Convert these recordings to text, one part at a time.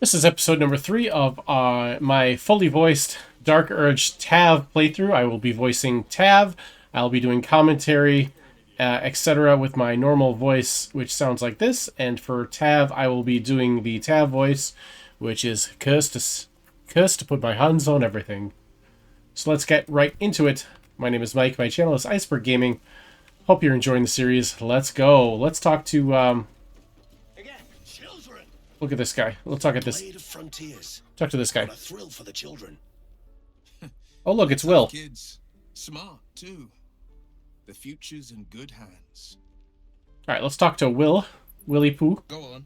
This is episode number 3 of my fully voiced Dark Urge Tav playthrough. I will be voicing Tav. I'll be doing commentary, etc. with my normal voice, which sounds like this. And for Tav, I will be doing the Tav voice, which is cursed to put my hands on everything. So let's get right into it. My name is Mike. My channel is Iceberg Gaming. Hope you're enjoying the series. Let's go. Let's talk to look at this guy. Let's talk at this. Talk to this guy. A thrill for the children. Oh, look, it's Will. Kids, smart too. The future's in good hands. All right, let's talk to Will. Willy Pooh. Go on.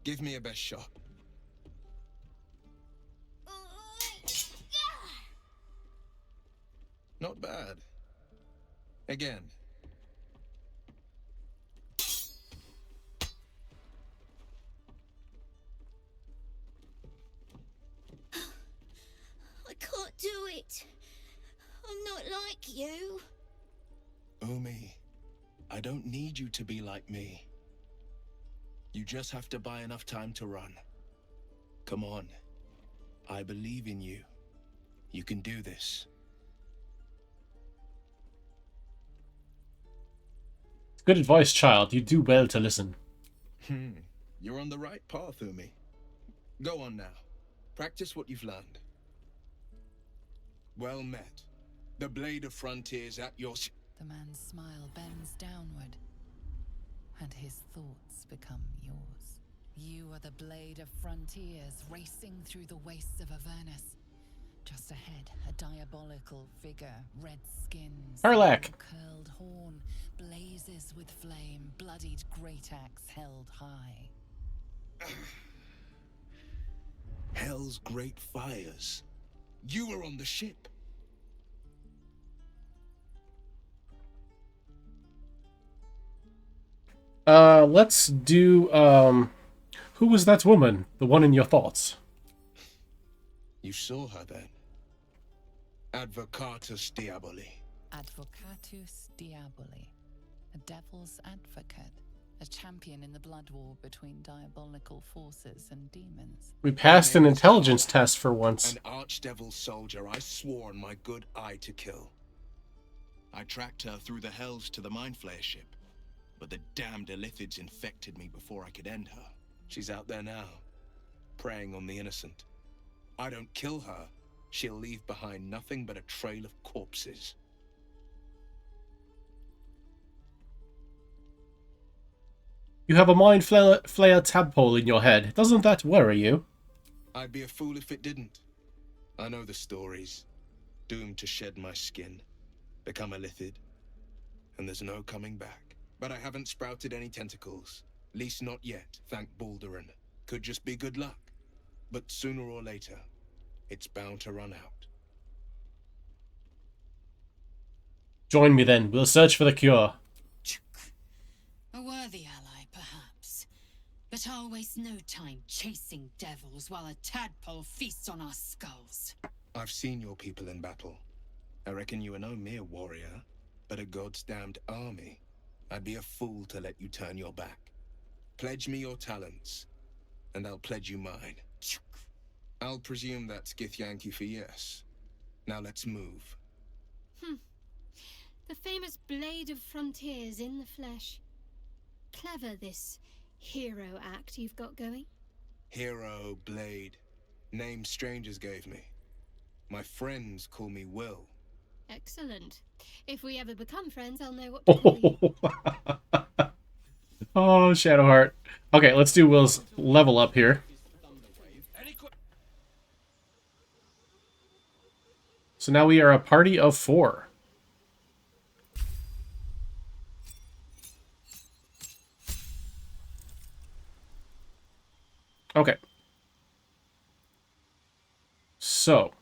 Give me a best shot. Not bad. Again. I can't do it. I'm not like you. Umi, I don't need you to be like me. You just have to buy enough time to run. Come on. I believe in you. You can do this. Good advice, child. You do well to listen. You're on the right path, Umi. Go on now. Practice what you've learned. Well met. The blade of frontiers at your... The man's smile bends downward, and his thoughts become yours. You are the blade of frontiers racing through the wastes of Avernus. Just ahead, a diabolical figure, red skin, Harlack. curled horn, blazes with flame, bloodied great axe held high. Hell's great fires. You were on the ship. Let's do, who was that woman? The one in your thoughts. You saw her then. Advocatus Diaboli. Advocatus Diaboli, a devil's advocate, a champion in the blood war between diabolical forces and demons. We passed an intelligence test for once. An archdevil soldier I swore on my good eye to kill. I tracked her through the hells to the mind flayer ship, but the damned Illithids infected me before I could end her. She's out there now, preying on the innocent. I don't kill her, she'll leave behind nothing but a trail of corpses. You have a mind flayer tadpole in your head. Doesn't that worry you? I'd be a fool if it didn't. I know the stories. Doomed to shed my skin, become a Illithid, and there's no coming back. But I haven't sprouted any tentacles. Least not yet, thank Baldur. Could just be good luck. But sooner or later, it's bound to run out. Join me then. We'll search for the cure. A worthy ally, perhaps. But I'll waste no time chasing devils while a tadpole feasts on our skulls. I've seen your people in battle. I reckon you are no mere warrior, but a god's damned army. I'd be a fool to let you turn your back. Pledge me your talents, and I'll pledge you mine. I'll presume that's Githyanki for yes. Now let's move. The famous blade of frontiers in the flesh. Clever, this hero act you've got going. Hero, blade. Name strangers gave me. My friends call me Will. Excellent. If we ever become friends, I'll know what to call you. Oh, Shadowheart. Okay, let's do Will's level up here. So now we are a party of 4. Okay. So,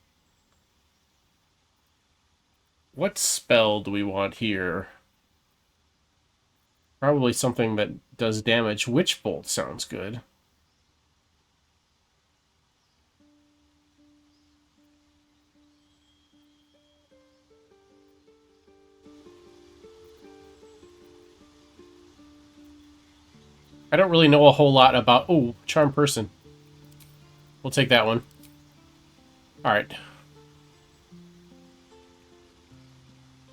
what spell do we want here? Probably something that does damage. Witch Bolt sounds good. I don't really know a whole lot about... Oh, Charm Person. we'll take that one. All right.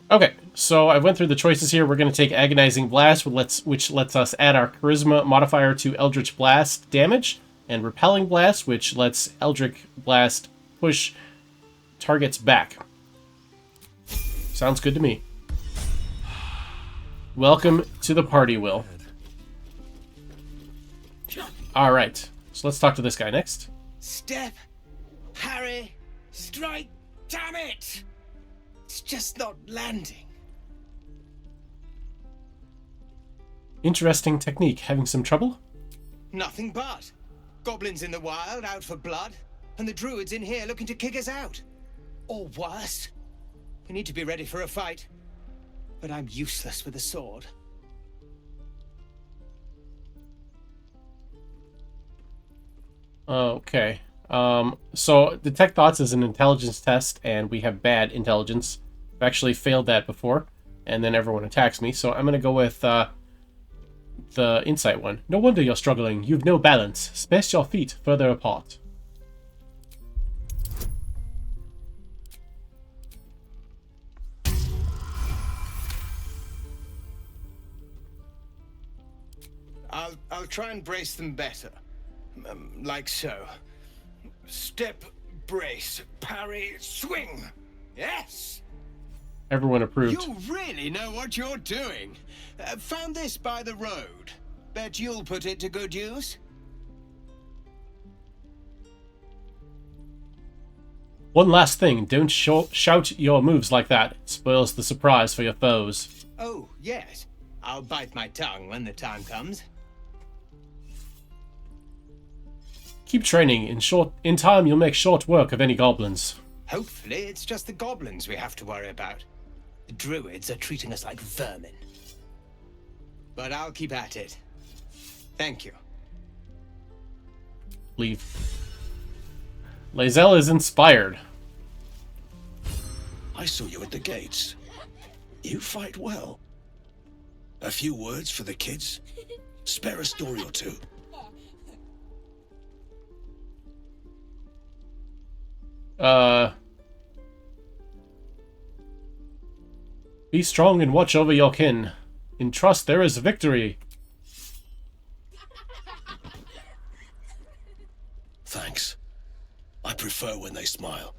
Okay, so I went through the choices here. We're going to take Agonizing Blast, which lets us add our Charisma modifier to Eldritch Blast damage, and Repelling Blast, which lets Eldritch Blast push targets back. Sounds good to me. Welcome to the party, Will. All right, so let's talk to this guy next. Step, parry, strike, damn it! It's just not landing. Interesting technique. Having some trouble? Nothing but. Goblins in the wild out for blood, and the druids in here looking to kick us out. Or worse. We need to be ready for a fight. But I'm useless with a sword. Okay. So Detect Thoughts is an intelligence test, and we have bad intelligence. I've actually failed that before, and then everyone attacks me, so I'm going to go with the Insight one. No wonder you're struggling. You've no balance. Space your feet further apart. I'll try and brace them better. Like so. Step, brace, parry, swing. Yes! Everyone approved. You really know what you're doing. Found this by the road. Bet you'll put it to good use. One last thing. Don't shout your moves like that. It spoils the surprise for your foes. Oh, yes. I'll bite my tongue when the time comes. Keep training. In time, you'll make short work of any goblins. Hopefully, it's just the goblins we have to worry about. The druids are treating us like vermin. But I'll keep at it. Thank you. Leave. Lae'zel is inspired. I saw you at the gates. You fight well. A few words for the kids? Spare a story or two. Be strong and watch over your kin. In trust there is victory. Thanks. I prefer when they smile.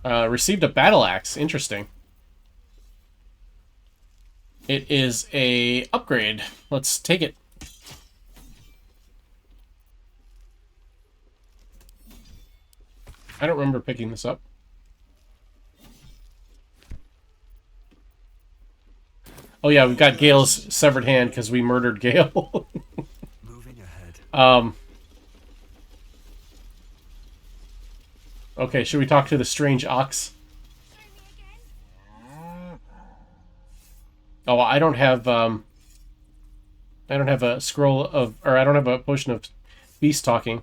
Received a battle axe. Interesting. It is a upgrade. Let's take it. I don't remember picking this up. Oh yeah, we've got Gale's severed hand because we murdered Gale. Moving ahead. Okay, should we talk to the strange ox? Oh, I don't have a scroll of, or I don't have a potion of beast talking.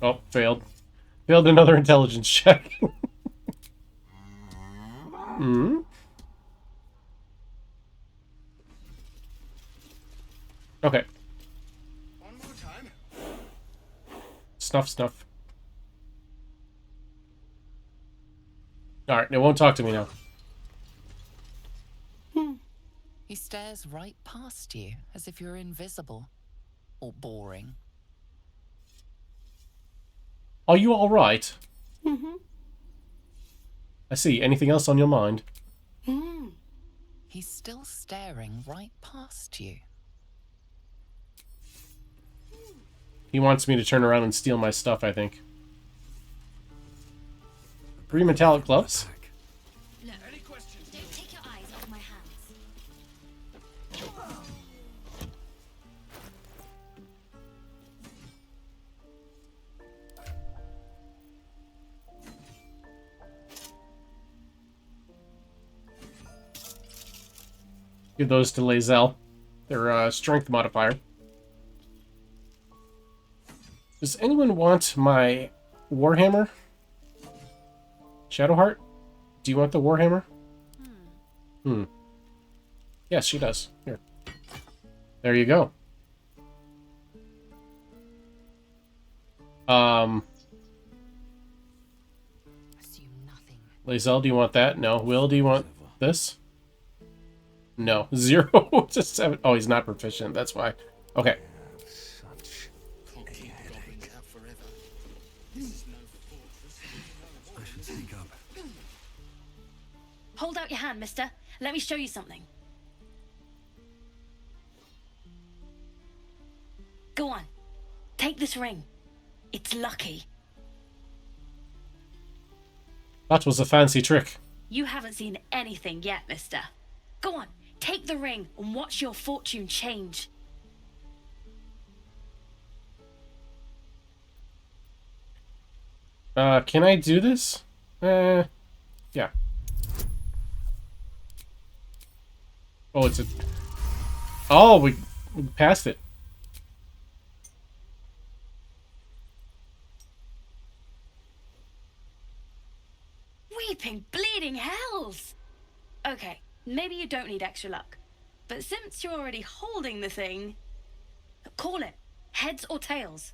Oh, failed. Failed another intelligence check. Hmm. Okay. One more time. Snuff, snuff. Alright, it won't talk to me now. He stares right past you, as if you're invisible. Or boring. Are you alright? Mm-hmm. I see. Anything else on your mind? Mm. He's still staring right past you. He wants me to turn around and steal my stuff, I think. 3 metallic gloves? Look, don't take your eyes off my hands. Give those to Lae'zel. They're strength modifier. Does anyone want my Warhammer? Shadowheart? Do you want the Warhammer? Hmm. Yes, she does. Here. There you go. Assume nothing. Lazel, do you want that? No. Will, do you want this? No. 0 to 7. Oh, he's not proficient. That's why. Okay. Such Can't keep goblins out forever. I should speak up. Hold out your hand, mister. Let me show you something. Go on. Take this ring. It's lucky. That was a fancy trick. You haven't seen anything yet, mister. Go on. Take the ring and watch your fortune change. Can I do this? Yeah. Oh, it's a... Oh, we passed it. Weeping, bleeding hells! Okay, maybe you don't need extra luck. But since you're already holding the thing... Call it. Heads or tails.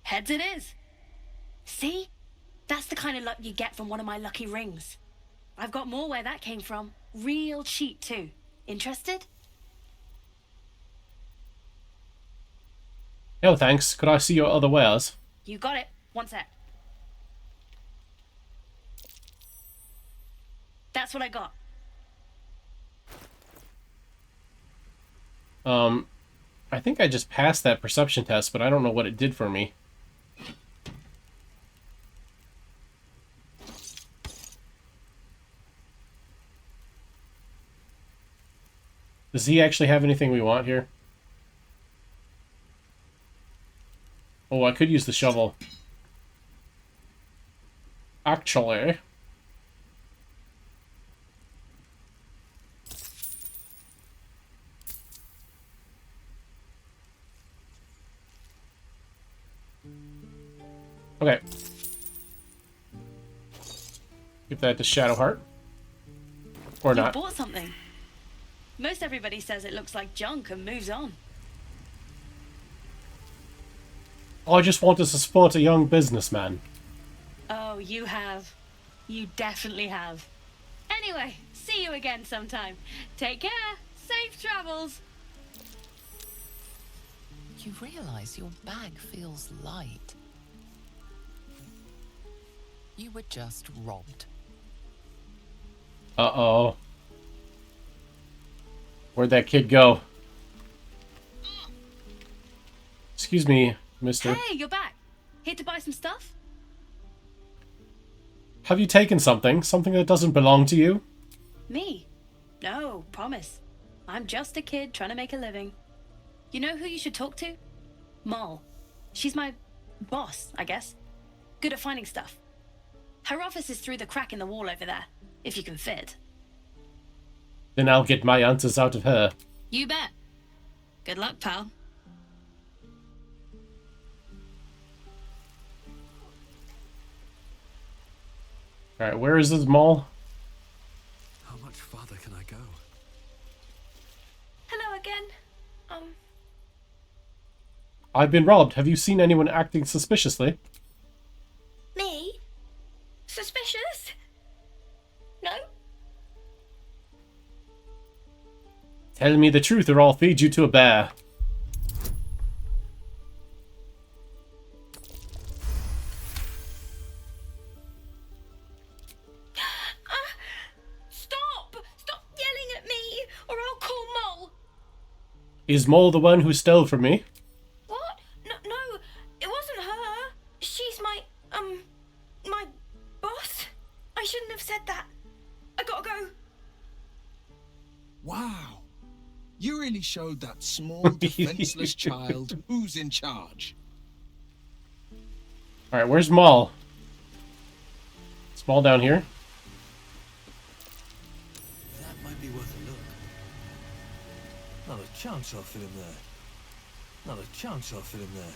Heads it is. See? That's the kind of luck you get from one of my lucky rings. I've got more where that came from. Real cheap, too. Interested? No, thanks. Could I see your other wares? You got it. One sec. That's what I got. I think I just passed that perception test, but I don't know what it did for me. Does he actually have anything we want here? Oh, I could use the shovel. Actually. Okay. Give that to Shadowheart. Or You not. bought something. Most everybody says it looks like junk and moves on. I just wanted to support a young businessman. Oh, you have. You definitely have. Anyway, see you again sometime. Take care. Safe travels. You realize your bag feels light. You were just robbed. Uh-oh. Where'd that kid go? Excuse me, mister. Hey, you're back. Here to buy some stuff? Have you taken something? Something that doesn't belong to you? Me? No, promise. I'm just a kid trying to make a living. You know who you should talk to? Moll. She's my boss, I guess. Good at finding stuff. Her office is through the crack in the wall over there, if you can fit. Then I'll get my answers out of her. You bet. Good luck, pal. Alright, where is this mall? How much farther can I go? Hello again. I've been robbed. Have you seen anyone acting suspiciously? Me? Suspicious? No? Tell me the truth or I'll feed you to a bear. Stop! Stop yelling at me, or I'll call Moll. Is Mole the one who stole from me? What? No, it wasn't her. She's my boss. I shouldn't have said that. I gotta go. Wow. You really showed that small, defenseless child who's in charge. Alright, where's Maul? Is Maul down here? That might be worth a look. Not a chance I'll fit him there. Not a chance I'll fit him there.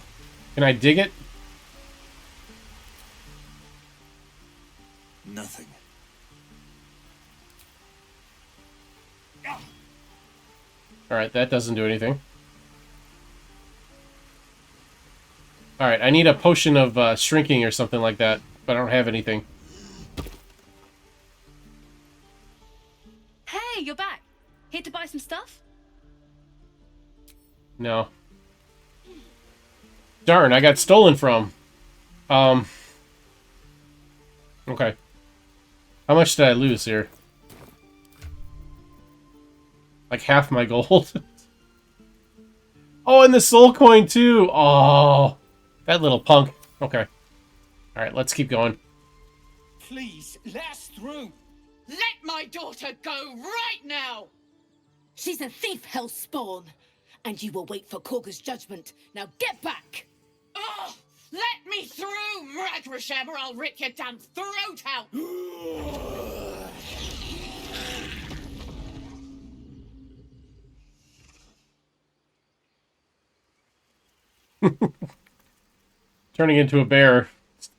Can I dig it? Nothing. Alright, that doesn't do anything. Alright, I need a potion of shrinking or something like that, but I don't have anything. Hey, you're back. Here to buy some stuff? No. Darn, I got stolen from. Okay. How much did I lose here? Like half my gold. Oh, and the soul coin too. Oh, that little punk. Okay. All right, let's keep going. Please, let us through. Let my daughter go right now! She's a thief, hellspawn, and you will wait for Korga's judgment. Now get back! Oh, let me through, Mragrasham, or I'll rip your damn throat out! Turning into a bear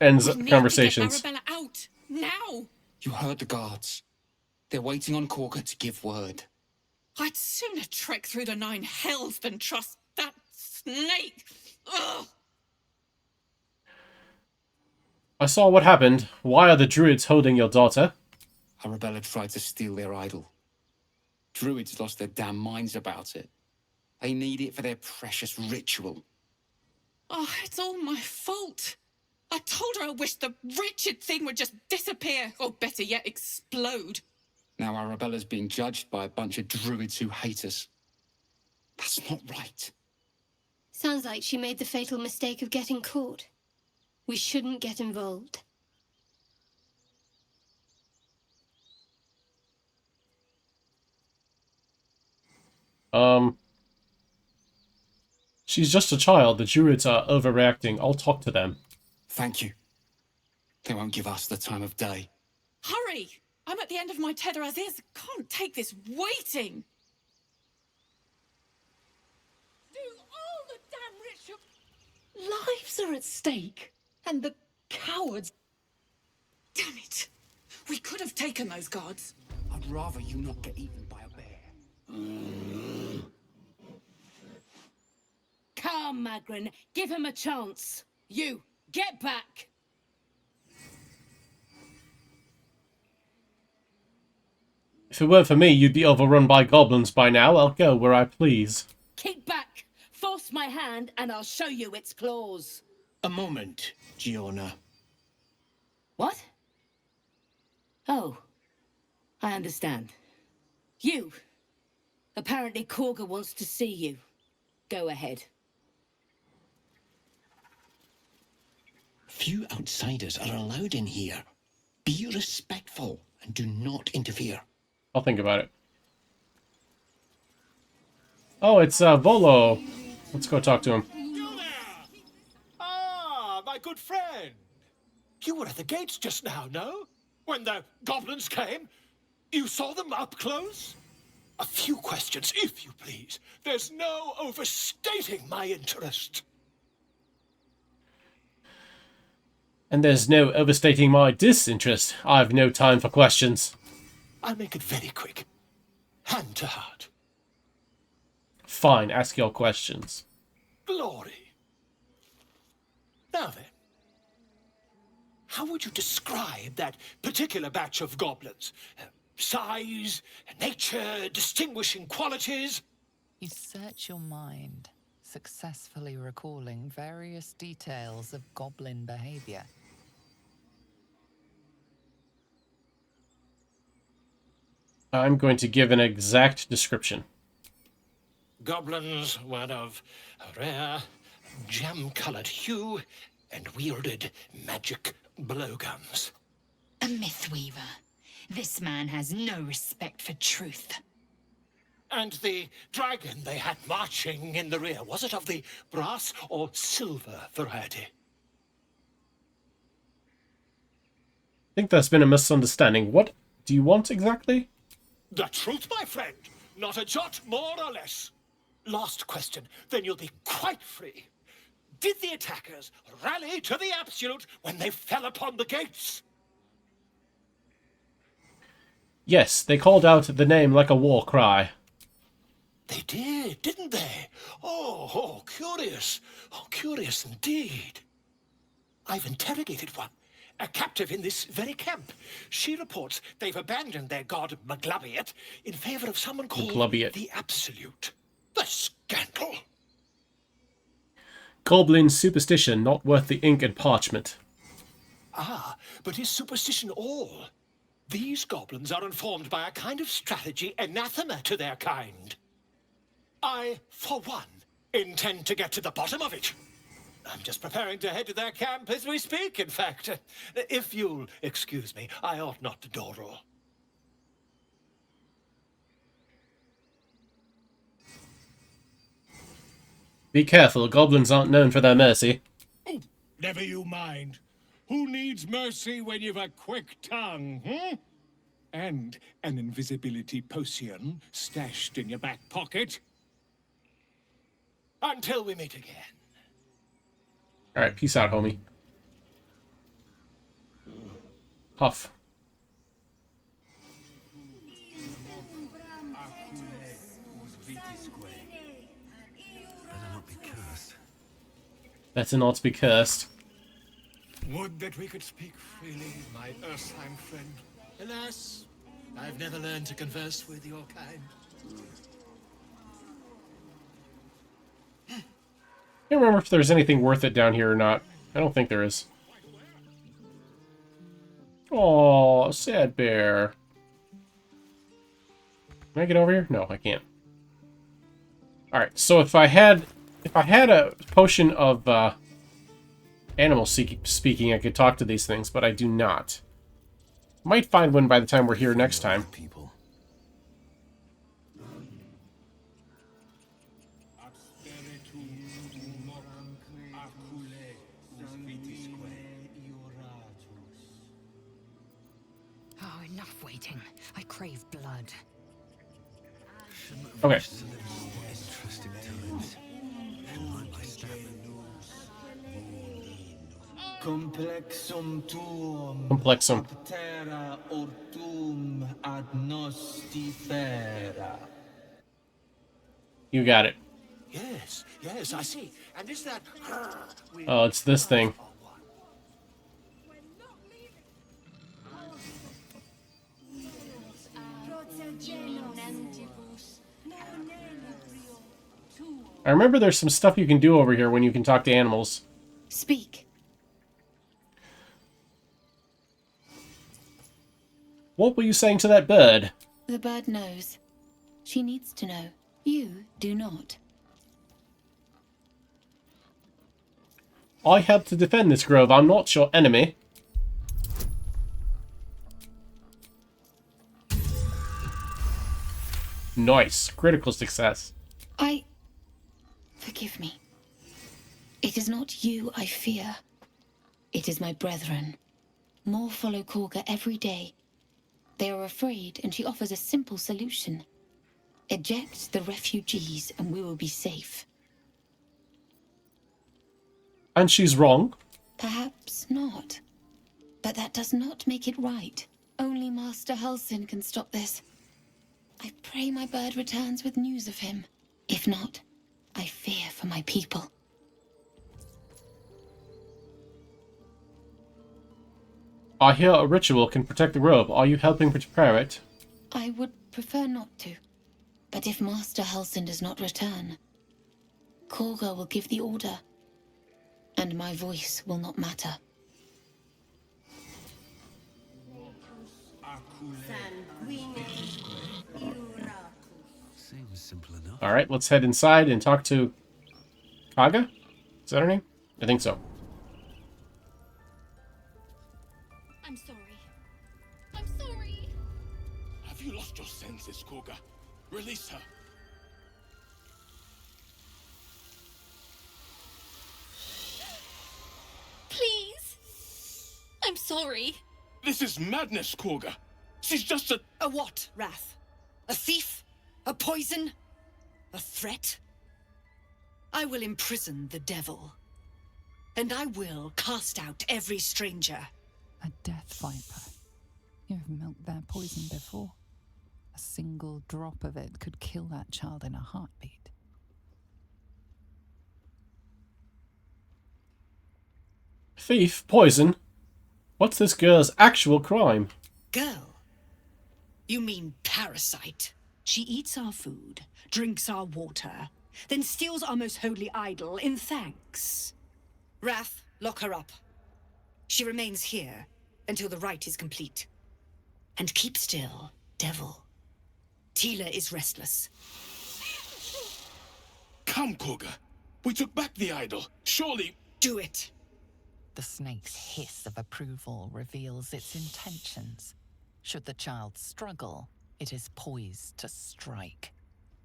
ends We need conversations. to get Arabella out, now! You heard the guards. They're waiting on Korga to give word. I'd sooner trek through the 9 hells than trust that snake! Ugh! I saw what happened. Why are the druids holding your daughter? Arabella tried to steal their idol. Druids lost their damn minds about it. They need it for their precious ritual. Oh, it's all my fault. I told her I wished the wretched thing would just disappear, or better yet, explode. Now Arabella's being judged by a bunch of druids who hate us. That's not right. Sounds like she made the fatal mistake of getting caught. We shouldn't get involved. She's just a child. The druids are overreacting. I'll talk to them. Thank you. They won't give us the time of day. Hurry! I'm at the end of my tether as is. Can't take this waiting. Do all the damn ritual... Lives are at stake, and the cowards... Damn it! We could have taken those guards. I'd rather you not get eaten by a bear. Come, Magrin, give him a chance. You, get back! If it weren't for me, you'd be overrun by goblins by now. I'll go where I please. Kick back! Force my hand, and I'll show you its claws. A moment, Giona. What? Oh, I understand. You. Apparently Korga wants to see you. Go ahead. Few outsiders are allowed in here. Be respectful and do not interfere. I'll think about it. Oh, it's Volo. Let's go talk to him. You there! Ah, my good friend. You were at the gates just now, no? When the goblins came? You saw them up close? A few questions, if you please. There's no overstating my interest. And there's no overstating my disinterest. I've no time for questions. I'll make it very quick. Hand to heart. Fine, ask your questions. Glory. Now then, how would you describe that particular batch of goblins? Size, nature, distinguishing qualities? You search your mind, successfully recalling various details of goblin behavior. I'm going to give an exact description. Goblins were of a rare, jam-colored hue and wielded magic blowguns. A mythweaver. This man has no respect for truth. And the dragon they had marching in the rear, was it of the brass or silver variety? I think there's been a misunderstanding. What do you want exactly? The truth, my friend. Not a jot more or less. Last question, then you'll be quite free. Did the attackers rally to the absolute when they fell upon the gates? Yes, they called out the name like a war cry. They did, didn't they? Oh, curious. Oh, curious indeed. I've interrogated one, a captive in this very camp. She reports they've abandoned their god Maglabiat in favor of someone called Maglabiat. the Absolute. The scandal! Goblin superstition not worth the ink and parchment. Ah, but is superstition all? These goblins are informed by a kind of strategy anathema to their kind. I, for one, intend to get to the bottom of it. I'm just preparing to head to their camp as we speak, in fact. If you'll excuse me, I ought not to dawdle. Be careful, goblins aren't known for their mercy. Oh, never you mind. Who needs mercy when you've a quick tongue, And an invisibility potion stashed in your back pocket? Until we meet again. Alright, peace out, homie. Huff. Better not be cursed. Would that we could speak freely, my Ursheim friend. Alas, I've never learned to converse with your kind. I don't remember if there's anything worth it down here or not. I don't think there is. Oh, sad bear. Can I get over here? No, I can't. Alright, so if I had a potion of animal speaking, I could talk to these things, but I do not. Might find one by the time we're here next time. Oh, enough waiting. I crave blood. Okay. Complexum tuum Complexum. aptera ortum ad nostifera. You got it. Yes, I see. And is that... Oh, it's this thing. I remember there's some stuff you can do over here when you can talk to animals. Speak. What were you saying to that bird? The bird knows. She needs to know. You do not. I helped to defend this grove. I'm not your enemy. Nice. Critical success. Forgive me. It is not you I fear. It is my brethren. More follow Korga every day. They are afraid, and she offers a simple solution. Eject the refugees, and we will be safe. And she's wrong. Perhaps not. But that does not make it right. Only Master Halsin can stop this. I pray my bird returns with news of him. If not, I fear for my people. I hear a ritual can protect the grove. Are you helping prepare it? I would prefer not to. But if Master Halsin does not return, Korga will give the order. And my voice will not matter. Seems simple enough. Alright, let's head inside and talk to Kaga? Is that her name? I think so. I'm sorry. I'm sorry. Have you lost your senses, Korga? Release her. Please. I'm sorry. This is madness, Korga. She's just a... A what, Wrath? A thief? A poison? A threat? I will imprison the devil. And I will cast out every stranger. A death viper. You have milked their poison before. A single drop of it could kill that child in a heartbeat. Thief? Poison? What's this girl's actual crime? Girl? You mean parasite? She eats our food, drinks our water, then steals our most holy idol in thanks. Wrath, lock her up. She remains here until the rite is complete. And keep still, devil. Tila is restless. Come, Koga. We took back the idol. Surely... Do it. The snake's hiss of approval reveals its intentions. Should the child struggle, it is poised to strike.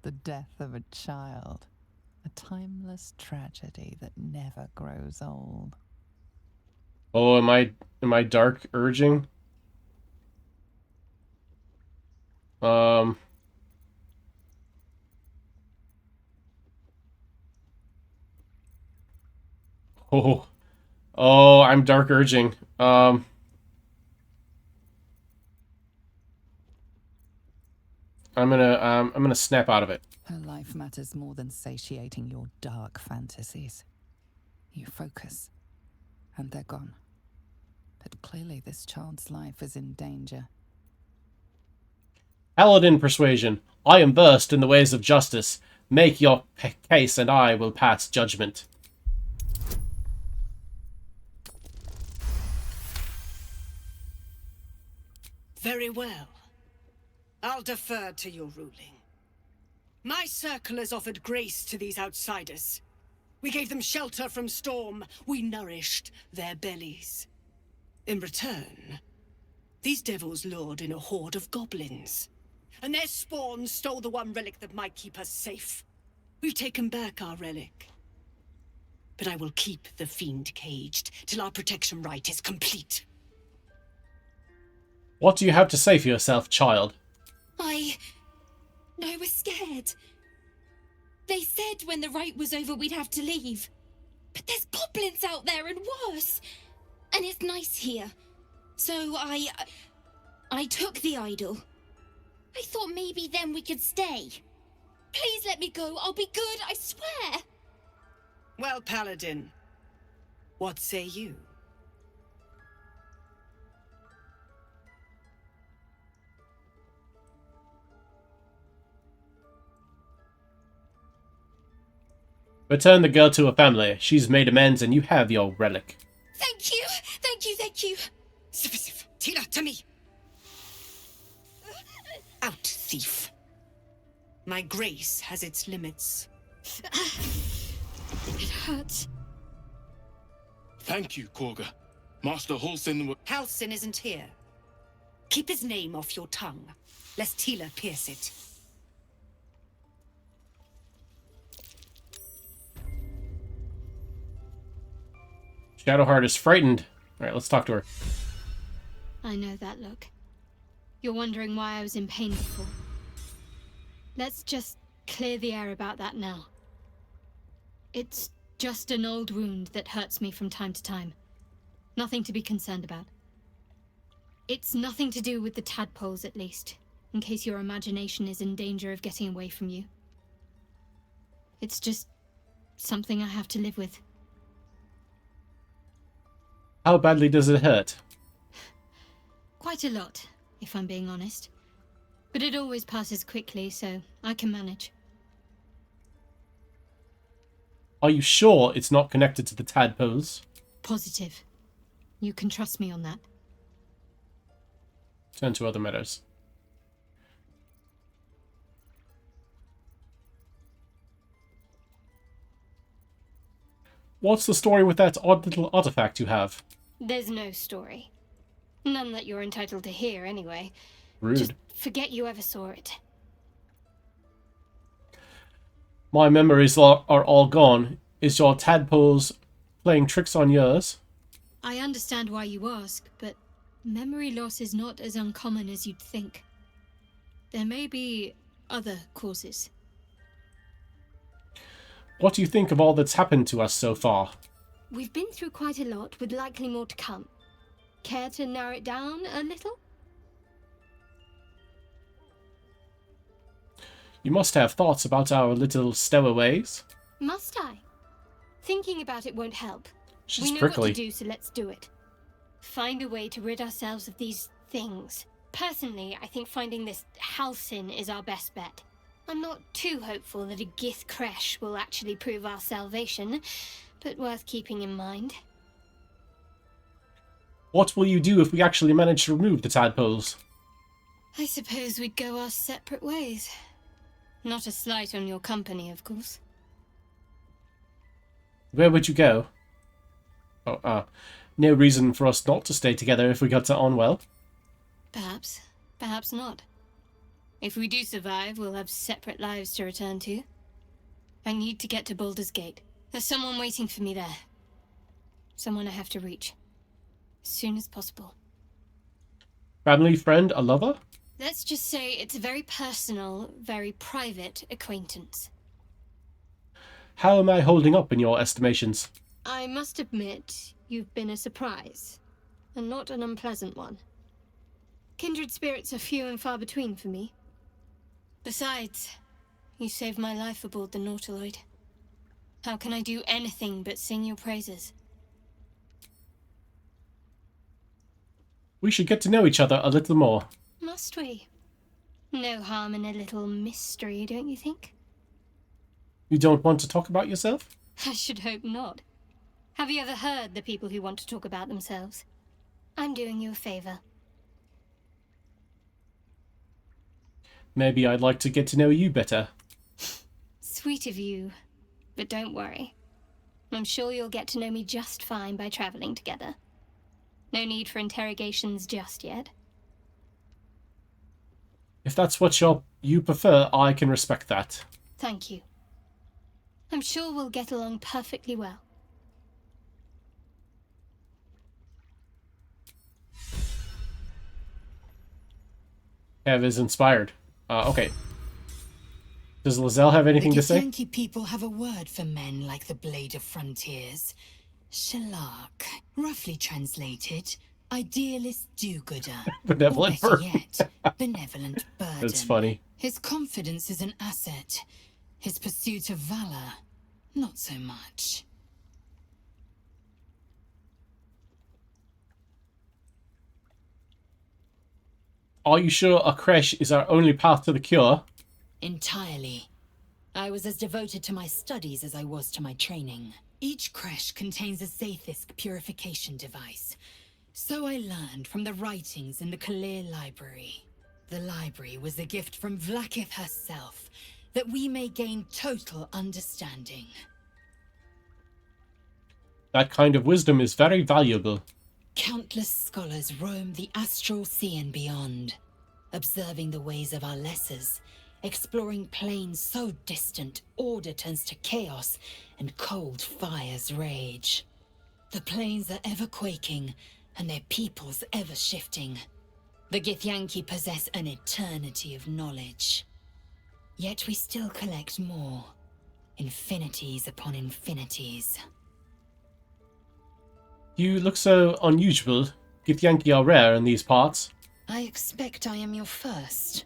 The death of a child. A timeless tragedy that never grows old. Oh, am I dark urging? Oh, I'm dark urging. I'm gonna snap out of it. Her life matters more than satiating your dark fantasies. You focus, and they're gone. But clearly this child's life is in danger. Paladin persuasion. I am versed in the ways of justice. Make your case and I will pass judgment. Very well. I'll defer to your ruling. My circle has offered grace to these outsiders. We gave them shelter from storm. We nourished their bellies. In return, these devils lured in a horde of goblins. And their spawn stole the one relic that might keep us safe. We've taken back our relic. But I will keep the fiend caged till our protection rite is complete. What do you have to say for yourself, child? I was scared. They said when the rite was over we'd have to leave. But there's goblins out there and worse. And it's nice here. So I took the idol. I thought maybe then we could stay. Please let me go. I'll be good, I swear. Well, Paladin, what say you? Return the girl to her family. She's made amends and you have your relic. Thank you. Thank you, thank you. Sif, Tila, to me. Out, thief. My grace has its limits. It hurts. Thank you, Koga. Master Halsin... Halsin isn't here. Keep his name off your tongue, lest Tila pierce it. Shadowheart is frightened. Alright, let's talk to her. I know that look. You're wondering why I was in pain before. Let's just clear the air about that now. It's just an old wound that hurts me from time to time. Nothing to be concerned about. It's nothing to do with the tadpoles, at least, in case your imagination is in danger of getting away from you. It's just something I have to live with. How badly does it hurt? Quite a lot, if I'm being honest. But it always passes quickly, so I can manage. Are you sure it's not connected to the tadpoles? Positive. You can trust me on that. Turn to other matters. What's the story with that odd little artifact you have? There's no story. None that you're entitled to hear, anyway. Rude. Just forget you ever saw it. My memories are all gone. Is your tadpoles playing tricks on yours? I understand why you ask, but memory loss is not as uncommon as you'd think. There may be other causes. What do you think of all that's happened to us so far? We've been through quite a lot, with likely more to come. Care to narrow it down a little? You must have thoughts about our little stowaways. Must I? Thinking about it won't help. She's we know prickly. what to do, so let's do it. Find a way to rid ourselves of these things. Personally, I think finding this Halcyon is our best bet. I'm not too hopeful that a Gith crash will actually prove our salvation, but worth keeping in mind. What will you do if we actually manage to remove the tadpoles? I suppose we'd go our separate ways. Not a slight on your company, of course. Where would you go? Oh, no reason for us not to stay together if we got on well. Perhaps. Perhaps not. If we do survive, we'll have separate lives to return to. I need to get to Baldur's Gate. There's someone waiting for me there. Someone I have to reach. As soon as possible. Family, friend, a lover? Let's just say it's a very personal, very private acquaintance. How am I holding up in your estimations? I must admit, you've been a surprise. And not an unpleasant one. Kindred spirits are few and far between for me. Besides, you saved my life aboard the Nautiloid. How can I do anything but sing your praises? We should get to know each other a little more. Must we? No harm in a little mystery, don't you think? You don't want to talk about yourself? I should hope not. Have you ever heard the people who want to talk about themselves? I'm doing you a favor. Maybe I'd like to get to know you better. Sweet of you, but don't worry. I'm sure you'll get to know me just fine by traveling together. No need for interrogations just yet. If that's what you prefer, I can respect that. Thank you. I'm sure we'll get along perfectly well. Kev is inspired. Okay. Does Lizelle have anything to say? The Yankee people have a word for men like the Blade of Frontiers. Shalark. Roughly translated, idealist do-gooder. Benevolent or better burden. yet, benevolent burden. That's funny. His confidence is an asset. His pursuit of valor, not so much. Are you sure a creche is our only path to the cure? Entirely. I was as devoted to my studies as I was to my training. Each creche contains a Zaithisk purification device. So I learned from the writings in the Kalir Library. The library was a gift from Vlaakith herself, that we may gain total understanding. That kind of wisdom is very valuable. Countless scholars roam the astral sea and beyond, observing the ways of our lessers, exploring planes so distant order turns to chaos and cold fires rage. The planes are ever quaking, and their peoples ever shifting. The Githyanki possess an eternity of knowledge. Yet we still collect more. Infinities upon infinities. You look so unusual. Githyanki are rare in these parts. I expect I am your first.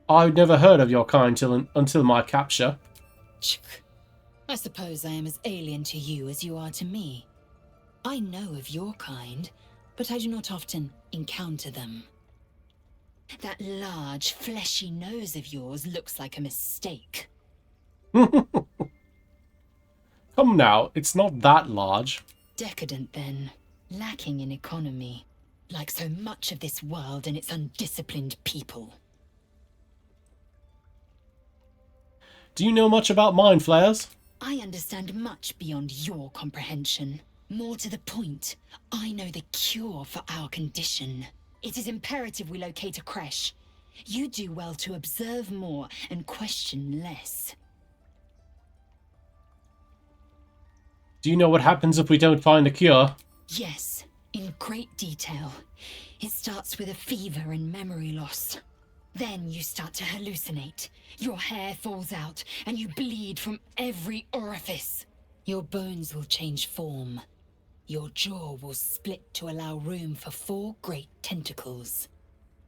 I'd never heard of your kind until my capture. I suppose I am as alien to you as you are to me. I know of your kind, but I do not often encounter them. That large, fleshy nose of yours looks like a mistake. Come now, it's not that large. Decadent, then. Lacking in economy. Like so much of this world and its undisciplined people. Do you know much about mind flayers? I understand much beyond your comprehension. More to the point, I know the cure for our condition. It is imperative we locate a creche. You do well to observe more and question less. Do you know what happens if we don't find a cure? Yes, in great detail. It starts with a fever and memory loss. Then you start to hallucinate. Your hair falls out, and you bleed from every orifice. Your bones will change form. Your jaw will split to allow room for 4 great tentacles.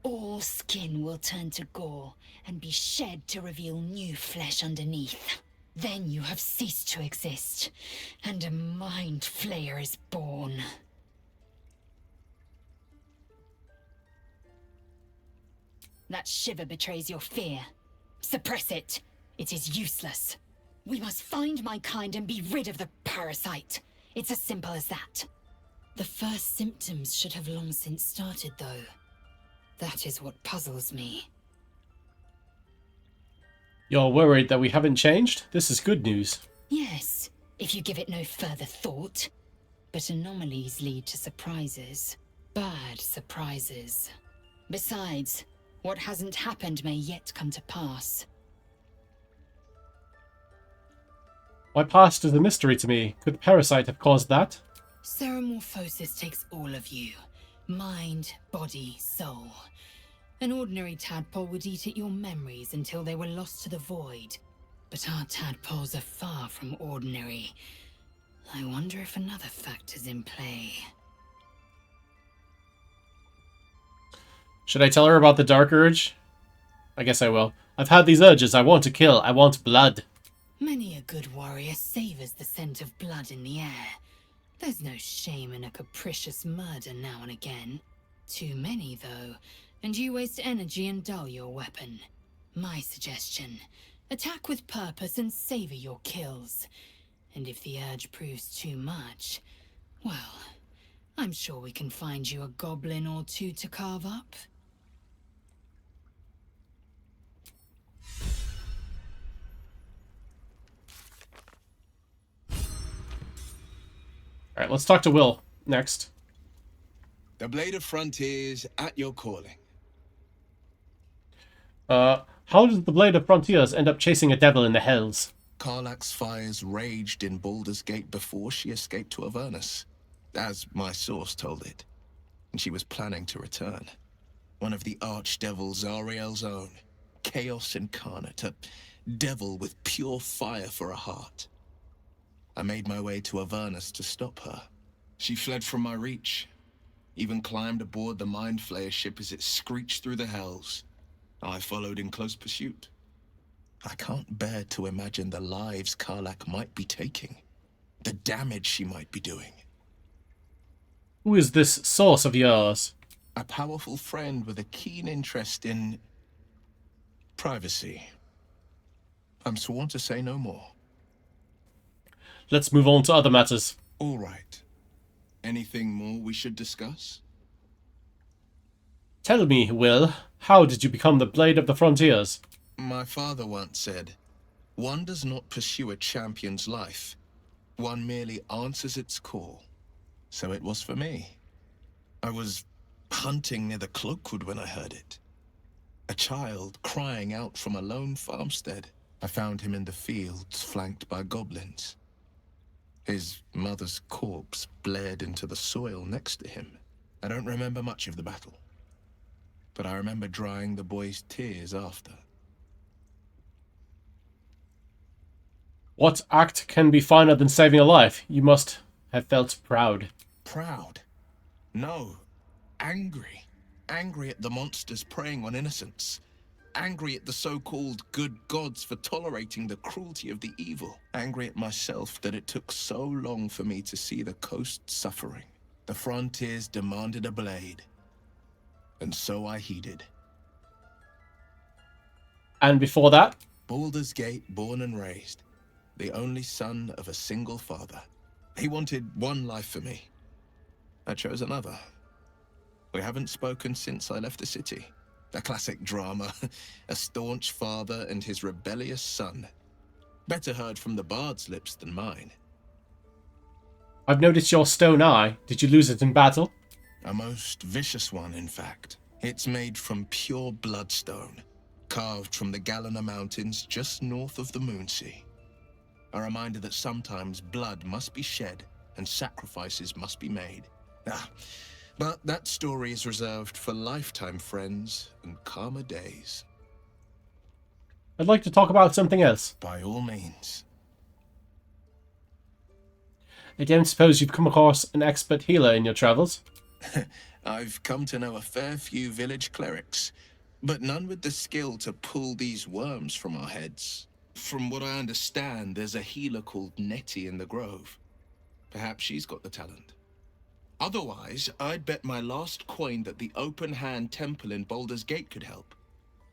All skin will turn to gore and be shed to reveal new flesh underneath. Then you have ceased to exist, and a mind flayer is born. That shiver betrays your fear. Suppress it. It is useless. We must find my kind and be rid of the parasite. It's as simple as that. The first symptoms should have long since started, though. That is what puzzles me. You're worried that we haven't changed? This is good news. Yes, if you give it no further thought. But anomalies lead to surprises. Bad surprises. Besides, what hasn't happened may yet come to pass. My past is a mystery to me. Could the parasite have caused that? Ceremorphosis takes all of you. Mind, body, soul. An ordinary tadpole would eat at your memories until they were lost to the void. But our tadpoles are far from ordinary. I wonder if another factor's in play. Should I tell her about the Dark Urge? I guess I will. I've had these urges. I want to kill. I want blood. Many a good warrior savors the scent of blood in the air. There's no shame in a capricious murder now and again. Too many, though, and you waste energy and dull your weapon. My suggestion, attack with purpose and savor your kills. And if the urge proves too much, well, I'm sure we can find you a goblin or two to carve up. Alright, let's talk to Will next. The Blade of Frontiers at your calling. How does the Blade of Frontiers end up chasing a devil in the hells? Karlach's fires raged in Baldur's Gate before she escaped to Avernus, as my source told it. And she was planning to return. One of the archdevils Zariel's own. Chaos incarnate, a devil with pure fire for a heart. I made my way to Avernus to stop her. She fled from my reach, even climbed aboard the Mind Flayer ship as it screeched through the hells. I followed in close pursuit. I can't bear to imagine the lives Karlach might be taking, the damage she might be doing. Who is this source of yours? A powerful friend with a keen interest in privacy. I'm sworn to say no more. Let's move on to other matters. All right. Anything more we should discuss? Tell me, Will, how did you become the Blade of the Frontiers? My father once said, one does not pursue a champion's life. One merely answers its call. So it was for me. I was hunting near the Cloakwood when I heard it. A child crying out from a lone farmstead. I found him in the fields, flanked by goblins. His mother's corpse blared into the soil next to him. I don't remember much of the battle, but I remember drying the boy's tears after. What act can be finer than saving a life? You must have felt proud. Proud? No. Angry. Angry at the monsters preying on innocents. Angry at the so-called good gods for tolerating the cruelty of the evil. Angry at myself that it took so long for me to see the coast suffering. The frontiers demanded a blade. And so I heeded. And before that? Baldur's Gate, born and raised. The only son of a single father. He wanted one life for me. I chose another. We haven't spoken since I left the city. A classic drama. A staunch father and his rebellious son. Better heard from the bard's lips than mine. I've noticed your stone eye. Did you lose it in battle? A most vicious one, in fact. It's made from pure bloodstone, carved from the Galena Mountains just north of the Moonsea. A reminder that sometimes blood must be shed and sacrifices must be made. But that story is reserved for lifetime friends and calmer days. I'd like to talk about something else. By all means. I don't suppose you've come across an expert healer in your travels? I've come to know a fair few village clerics, but none with the skill to pull these worms from our heads. From what I understand, there's a healer called Nettie in the Grove. Perhaps she's got the talent. Otherwise, I'd bet my last coin that the open hand temple in Baldur's Gate could help.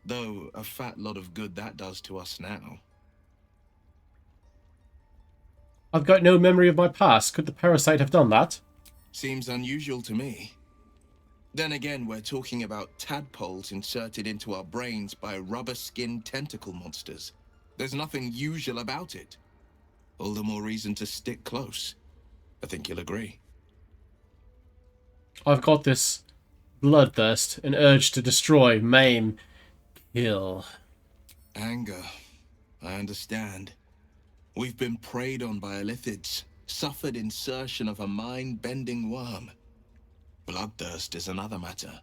Though a fat lot of good that does to us now. I've got no memory of my past. Could the parasite have done that? Seems unusual to me. Then again, we're talking about tadpoles inserted into our brains by rubber-skinned tentacle monsters. There's nothing usual about it. All the more reason to stick close. I think you'll agree. I've got this bloodthirst, an urge to destroy, maim, kill. Anger. I understand. We've been preyed on by illithids, suffered insertion of a mind-bending worm. Bloodthirst is another matter.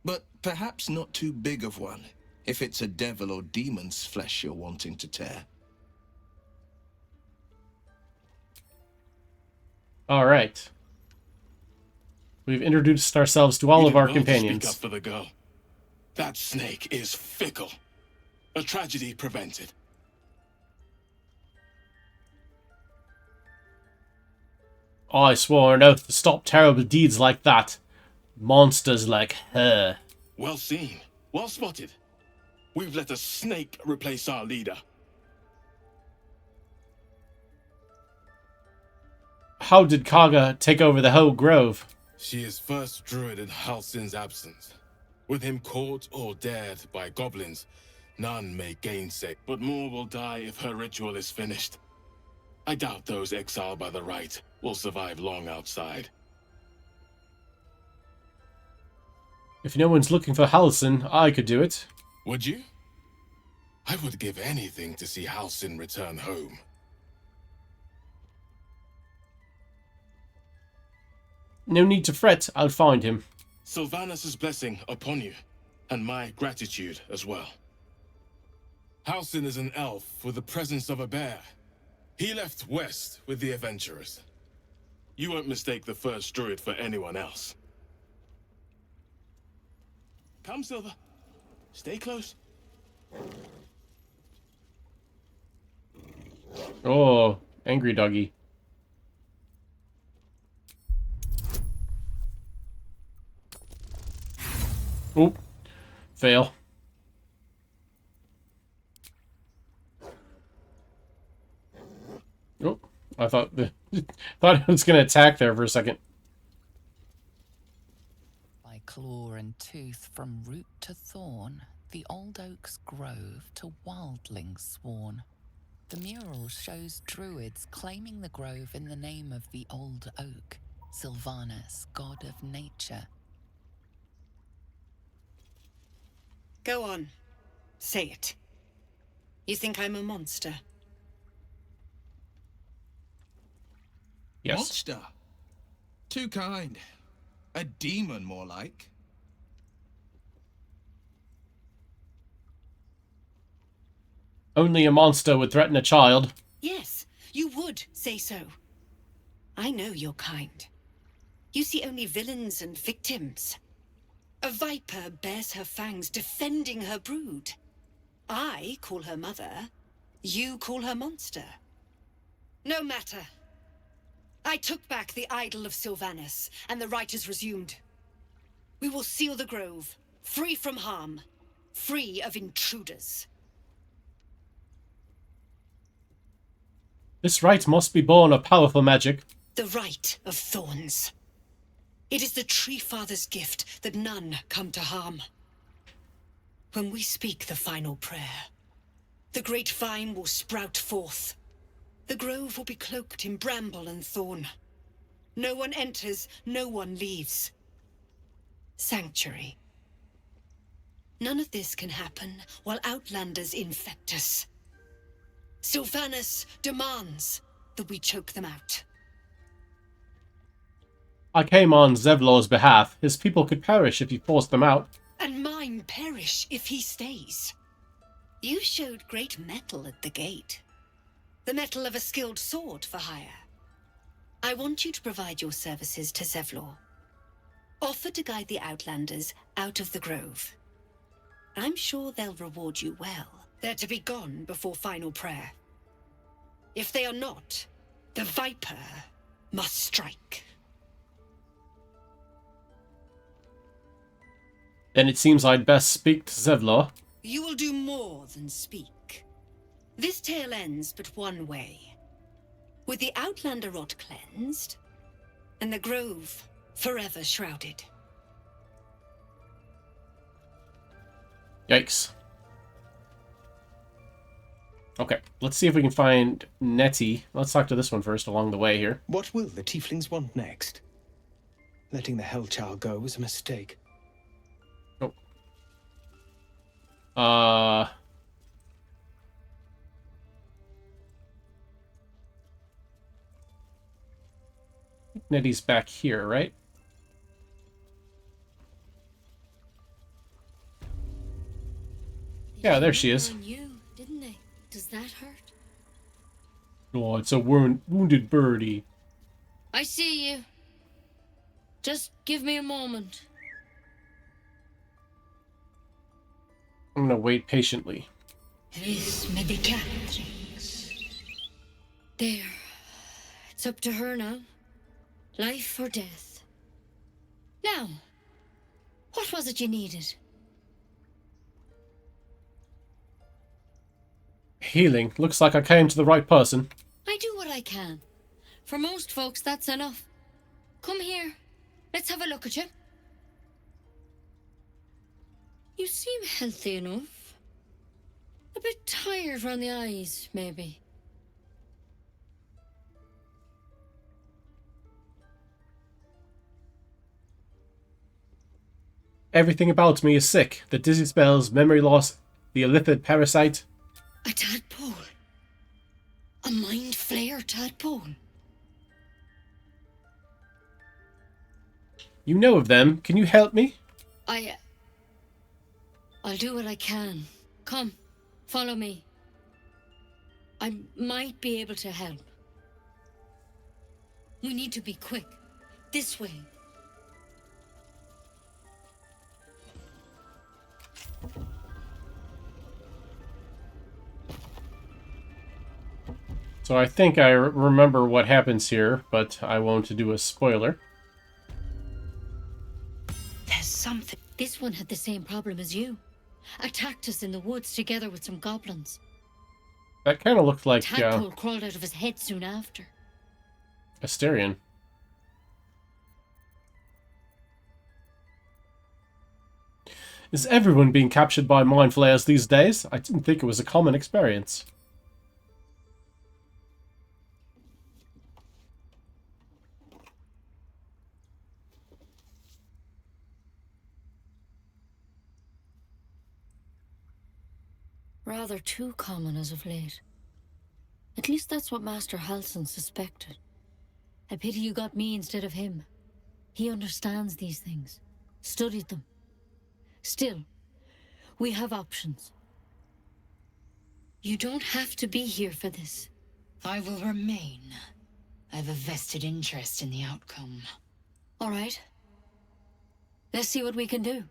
But perhaps not too big of one, if it's a devil or demon's flesh you're wanting to tear. Alright. We've introduced ourselves to all of our companions. Speak up for the girl. That snake is fickle. A tragedy prevented. I swore an oath to stop terrible deeds like that. Monsters like her. Well seen. Well spotted. We've let a snake replace our leader. How did Kaga take over the whole grove? She is first druid in Halsin's absence. With him caught or dared by goblins, none may gainsay, but more will die if her ritual is finished. I doubt those exiled by the right will survive long outside. If no one's looking for Halsin, I could do it. Would you? I would give anything to see Halsin return home. No need to fret, I'll find him. Sylvanus' blessing upon you, and my gratitude as well. Halsin is an elf with the presence of a bear. He left west with the adventurers. You won't mistake the first druid for anyone else. Come, Silver. Stay close. Oh, angry doggy. Oop. Fail. Oh, I thought thought it was going to attack there for a second. By claw and tooth from root to thorn, the old oak's grove to wildlings sworn. The mural shows druids claiming the grove in the name of the old oak, Sylvanus, god of nature. Go on. Say it. You think I'm a monster? Yes. Monster? Too kind. A demon, more like. Only a monster would threaten a child. Yes, you would say so. I know your kind. You see only villains and victims. A viper bears her fangs defending her brood. I call her mother. You call her monster. No matter. I took back the idol of Sylvanus, and the rite is resumed. We will seal the grove, free from harm, free of intruders. This rite must be born of powerful magic. The rite of thorns. It is the Tree Father's gift that none come to harm. When we speak the final prayer, the great vine will sprout forth. The grove will be cloaked in bramble and thorn. No one enters, no one leaves. Sanctuary. None of this can happen while outlanders infect us. Sylvanus demands that we choke them out. I came on Zevlor's behalf. His people could perish if you forced them out. And mine perish if he stays. You showed great mettle at the gate. The mettle of a skilled sword for hire. I want you to provide your services to Zevlor. Offer to guide the Outlanders out of the grove. I'm sure they'll reward you well. They're to be gone before final prayer. If they are not, the Viper must strike. Then it seems I'd best speak to Zevlor. You will do more than speak. This tale ends but one way. With the Outlander rot cleansed, and the grove forever shrouded. Yikes. Okay, let's see if we can find Nettie. Let's talk to this one first along the way here. What will the tieflings want next? Letting the Hellchild go was a mistake. Oh. Nettie's back here, right? Yeah, there she is. You, didn't they? Does that hurt? Oh, it's a wounded birdie. I see you. Just give me a moment. I'm gonna wait patiently. Vis medicatrix. There. It's up to her now. Life or death. Now, what was it you needed? Healing. Looks like I came to the right person. I do what I can. For most folks, that's enough. Come here. Let's have a look at you. You seem healthy enough. A bit tired around the eyes, maybe. Everything about me is sick. The dizzy spells, memory loss, the illithid parasite. A tadpole. A mind flayer tadpole. You know of them. Can you help me? I'll do what I can. Come, follow me. I might be able to help. We need to be quick. This way. So I think I remember what happens here, but I won't do a spoiler. There's something. This one had the same problem as you. Attacked us in the woods together with some goblins. That kind of looked like Tadpole crawled out of his head soon after. Asterion. Is everyone being captured by mind flayers these days? I didn't think it was a common experience. Rather too common as of late. At least that's what Master Halsin suspected. I pity you got me instead of him. He understands these things. Studied them. Still, we have options. You don't have to be here for this. I will remain. I have a vested interest in the outcome. All right. Let's see what we can do.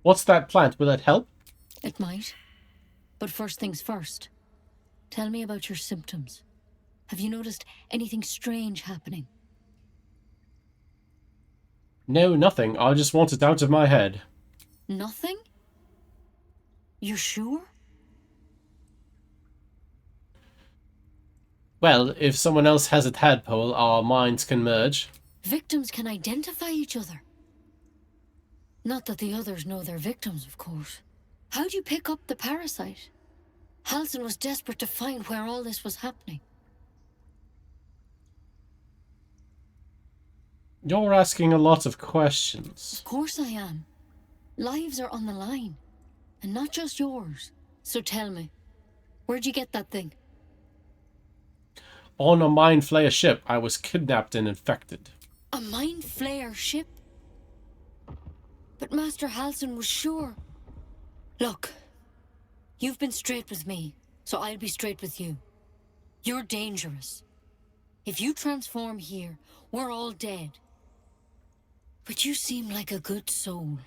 What's that plant? Will it help? It might. But first things first. Tell me about your symptoms. Have you noticed anything strange happening? No, nothing. I just want it out of my head. Nothing? You're sure? Well, if someone else has a tadpole, our minds can merge. Victims can identify each other. Not that the others know they're victims, of course. How'd you pick up the parasite? Halsin was desperate to find where all this was happening. You're asking a lot of questions. Of course I am. Lives are on the line. And not just yours. So tell me, where'd you get that thing? On a mind flayer ship, I was kidnapped and infected. A mind flayer ship? But Master Halsin was sure. Look, you've been straight with me, so I'll be straight with you. You're dangerous. If you transform here, we're all dead. But you seem like a good soul.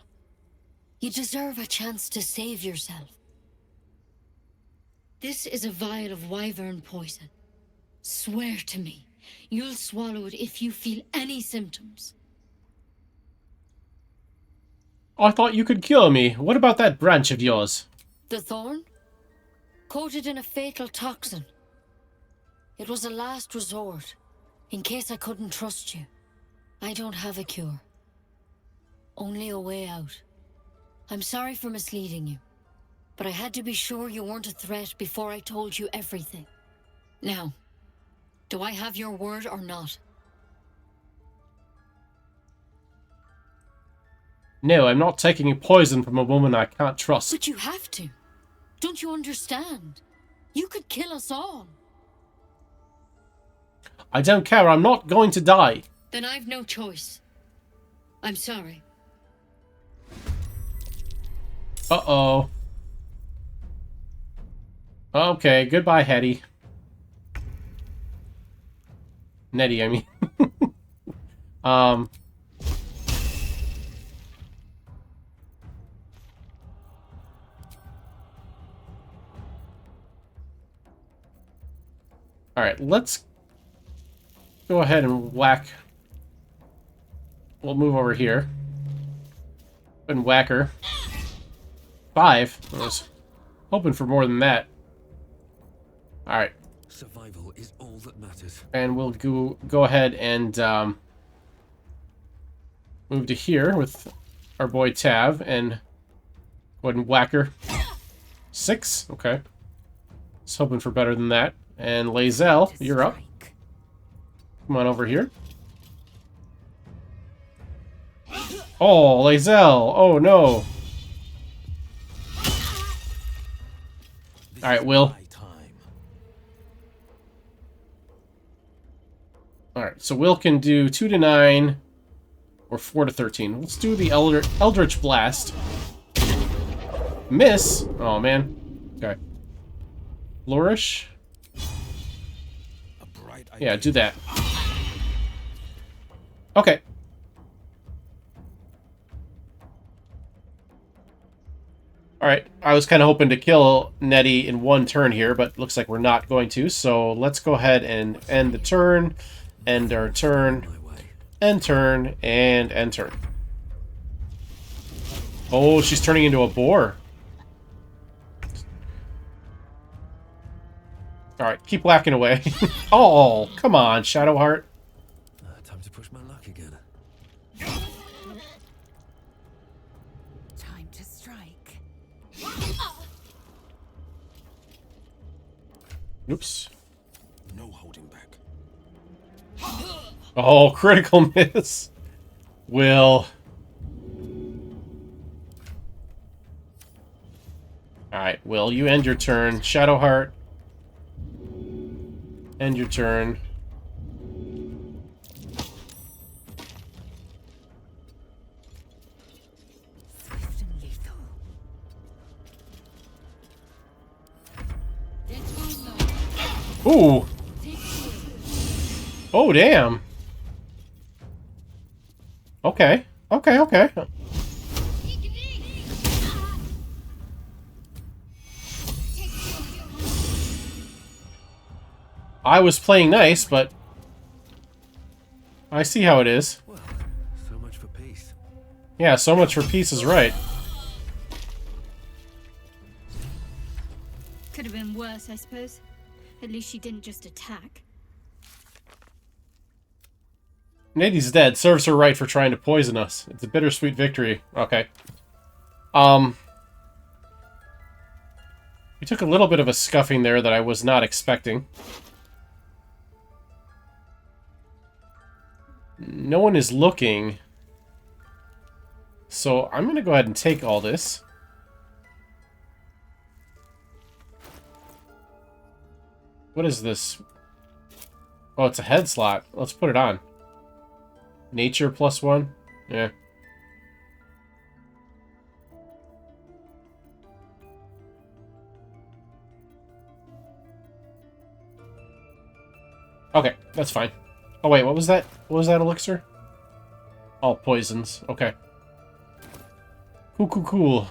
You deserve a chance to save yourself. This is a vial of wyvern poison. Swear to me, you'll swallow it if you feel any symptoms. I thought you could cure me. What about that branch of yours? The thorn? Coated in a fatal toxin. It was a last resort, in case I couldn't trust you. I don't have a cure. Only a way out. I'm sorry for misleading you, but I had to be sure you weren't a threat before I told you everything. Now, do I have your word or not? No, I'm not taking poison from a woman I can't trust. But you have to. Don't you understand? You could kill us all. I don't care, I'm not going to die. Then I've no choice. I'm sorry. Uh-oh. Okay, goodbye, Hetty. Nettie, I mean. Alright, let's go ahead and whack. We'll move over here. And whack her. 5. I was hoping for more than that. Alright. Survival is all that matters. And we'll go ahead and move to here with our boy Tav and go ahead and whack her. 6? Okay. Just hoping for better than that. And Lae'zel, you're up. Come on over here. Oh, Lae'zel! Oh no! Alright, Will. Alright, so Will can do 2 to 9 or 4 to 13. Let's do the Eldritch Blast. Miss! Oh man. Okay. Flourish. Yeah, do that. Okay. Alright, I was kind of hoping to kill Nettie in one turn here, but looks like we're not going to, so let's go ahead and end the turn, end our turn, end turn, and end turn. Oh, she's turning into a boar. Alright, keep whacking away. Oh, come on, Shadowheart. Time to push my luck again. Time to strike. Oops. No holding back. Oh, critical miss. Will. Alright, Will, you end your turn. Shadowheart. End your turn. Swift and lethal. Ooh. Oh, damn. Okay. Okay, okay. I was playing nice, but I see how it is. Well, so much for peace. Yeah, so much for peace is right. Could have been worse, I suppose. At least she didn't just attack. Nettie's dead. Serves her right for trying to poison us. It's a bittersweet victory. Okay. We took a little bit of a scuffing there that I was not expecting. No one is looking. So I'm going to go ahead and take all this. What is this? Oh, it's a head slot. Let's put it on. Nature +1? Yeah. Okay, that's fine. Oh wait, what was that? What was that elixir? All poisons. Okay. Cool, cool, cool.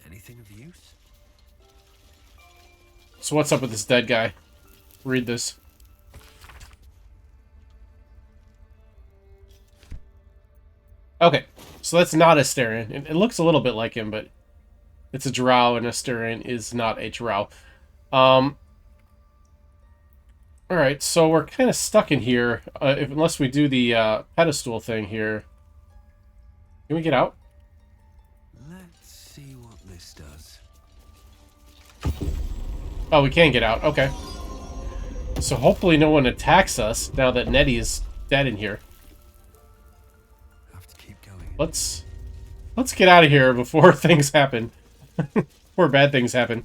Anything of use? So what's up with this dead guy? Read this. Okay, so that's not Asterion. It looks a little bit like him, but it's a drow, and Asterion is not a drow. Alright, so we're kind of stuck in here, unless we do the pedestal thing here. Can we get out? Let's see what this does. Oh, we can get out. Okay. So hopefully no one attacks us now that Nettie is dead in here. Have to keep going. Let's get out of here before things happen. Before bad things happen.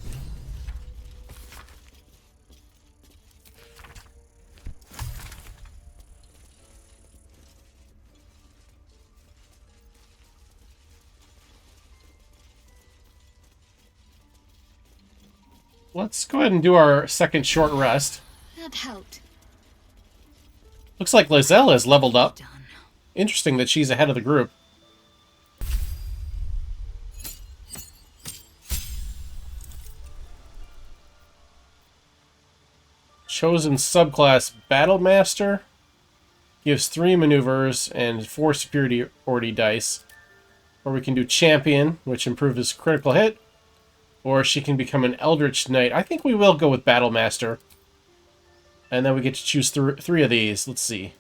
Let's go ahead and do our second short rest. That helped. Looks like Lizelle has leveled up. Interesting that she's ahead of the group. Chosen subclass Battlemaster. Gives 3 maneuvers and 4 superiority dice. Or we can do Champion, which improves critical hit. Or she can become an Eldritch Knight. I think we will go with Battlemaster. And then we get to choose 3 of these. Let's see.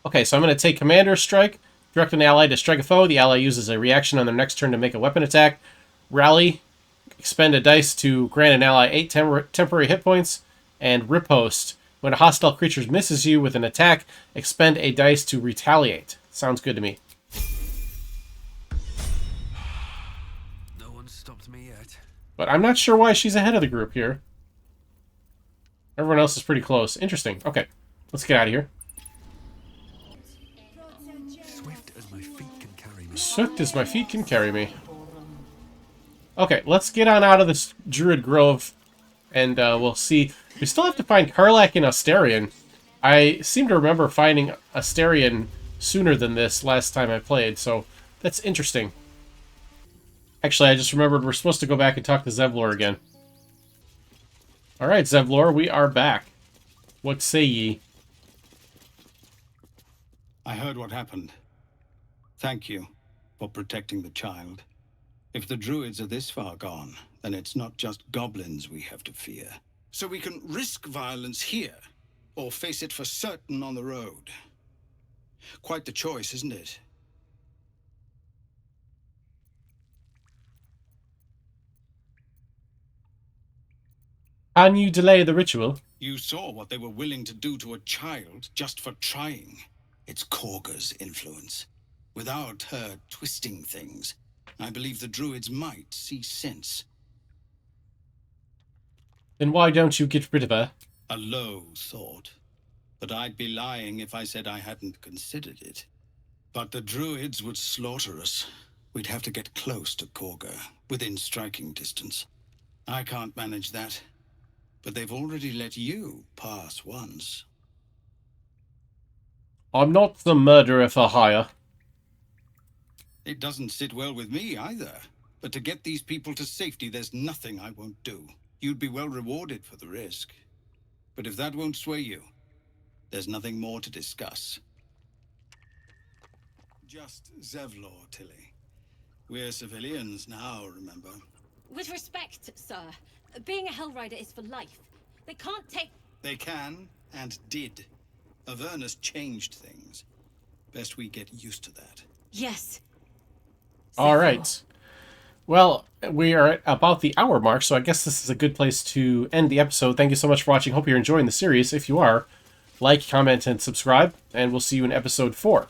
Okay, so I'm going to take Commander's Strike. Direct an ally to strike a foe. The ally uses a reaction on their next turn to make a weapon attack. Rally. Expend a dice to grant an ally 8 temporary hit points. And Riposte. When a hostile creature misses you with an attack, expend a dice to retaliate. Sounds good to me. No one stopped me yet. But I'm not sure why she's ahead of the group here. Everyone else is pretty close. Interesting. Okay, let's get out of here. Swift as my feet can carry me. Swift as my feet can carry me. Okay, let's get on out of this Druid Grove, and we'll see. We still have to find Karlach and Asterion. I seem to remember finding Asterion sooner than this last time I played, so that's interesting. Actually, I just remembered we're supposed to go back and talk to Zevlor again. Alright, Zevlor, we are back. What say ye? I heard what happened. Thank you for protecting the child. If the druids are this far gone, then it's not just goblins we have to fear. So we can risk violence here, or face it for certain on the road. Quite the choice, isn't it? Can you delay the ritual? You saw what they were willing to do to a child just for trying. It's Korga's influence. Without her twisting things, I believe the druids might see sense. Then why don't you get rid of her? A low thought. But I'd be lying if I said I hadn't considered it. But the druids would slaughter us. We'd have to get close to Korga, within striking distance. I can't manage that. But they've already let you pass once. I'm not the murderer for hire. It doesn't sit well with me either. But to get these people to safety, there's nothing I won't do. You'd be well rewarded for the risk. But if that won't sway you, there's nothing more to discuss. Just Zevlor, Tilly. We're civilians now, remember? With respect, sir, being a Hellrider is for life. They can't take... They can, and did. Avernus changed things. Best we get used to that. Yes. Alright. Well, we are at about the hour mark, so I guess this is a good place to end the episode. Thank you so much for watching. Hope you're enjoying the series. If you are, like, comment, and subscribe, and we'll see you in episode 4.